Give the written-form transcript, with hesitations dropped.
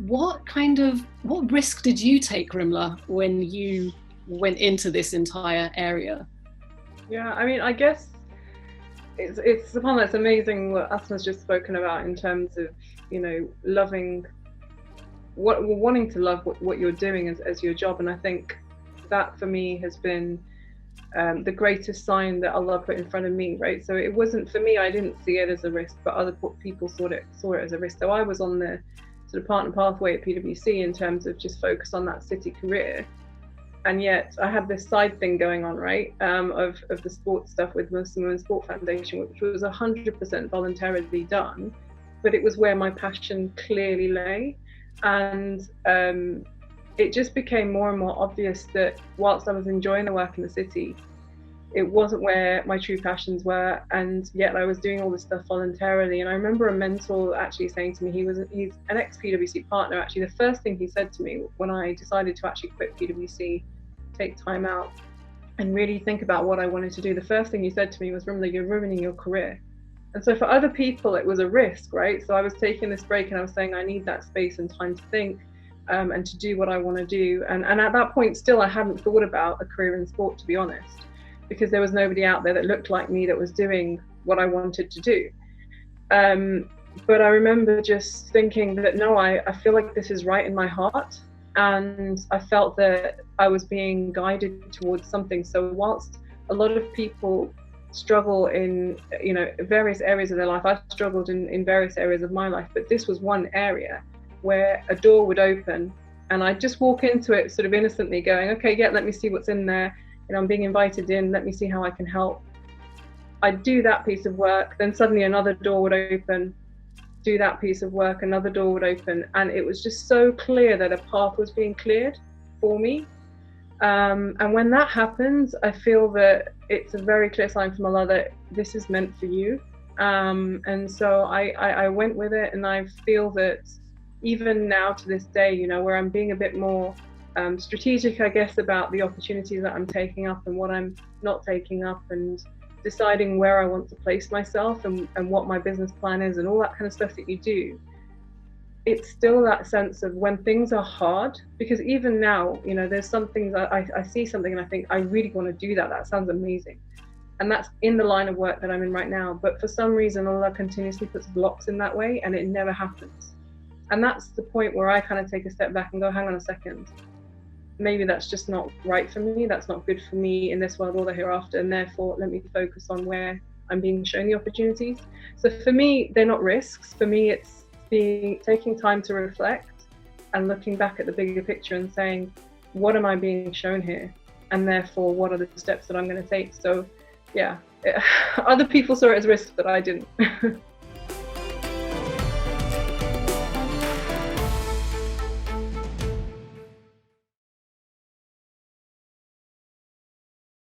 what risk did you take, Rimla, when you went into this entire area? Yeah, I mean, I guess it's upon that's amazing what Asma's just spoken about in terms of, you know, wanting to love what you're doing as your job. And I think that for me has been the greatest sign that Allah put in front of me, right? So it wasn't, for me, I didn't see it as a risk, but other people saw it as a risk. So I was on the sort of partner pathway at PwC in terms of just focus on that city career. And yet I had this side thing going on, right, of the sports stuff with Muslim Women's Sport Foundation, which was 100% voluntarily done, but it was where my passion clearly lay. And it just became more and more obvious that whilst I was enjoying the work in the city, it wasn't where my true passions were, and yet I was doing all this stuff voluntarily. And I remember a mentor actually saying to me, he's an ex-PwC partner, actually, the first thing he said to me when I decided to actually quit PwC, take time out and really think about what I wanted to do, the first thing he said to me was, Rimla, you're ruining your career. And so for other people, it was a risk, right? So I was taking this break and I was saying, I need that space and time to think and to do what I want to do. And at that point, still, I hadn't thought about a career in sport, to be honest, because there was nobody out there that looked like me that was doing what I wanted to do. But I remember just thinking that, no, I feel like this is right in my heart. And I felt that I was being guided towards something. So whilst a lot of people struggle in, you know, various areas of their life, I've struggled in various areas of my life, but this was one area where a door would open and I'd just walk into it sort of innocently going, okay, yeah, let me see what's in there. You know, I'm being invited in, let me see how I can help. I'd do that piece of work, then suddenly another door would open, do that piece of work, another door would open. And it was just so clear that a path was being cleared for me. And when that happens, I feel that it's a very clear sign from Allah that this is meant for you. And so I went with it, and I feel that even now to this day, you know, where I'm being a bit more strategic, I guess, about the opportunities that I'm taking up and what I'm not taking up, and deciding where I want to place myself and what my business plan is and all that kind of stuff that you do. It's still that sense of when things are hard, because even now, you know, there's some things I see something and I think I really want to do that. That sounds amazing. And that's in the line of work that I'm in right now. But for some reason, Allah continuously puts blocks in that way and it never happens. And that's the point where I kind of take a step back and go, hang on a second. Maybe that's just not right for me. That's not good for me in this world or the hereafter. And therefore, let me focus on where I'm being shown the opportunities. So for me, they're not risks. For me, it's taking time to reflect and looking back at the bigger picture and saying, what am I being shown here? And therefore, what are the steps that I'm going to take? So yeah, other people saw it as risks, but I didn't.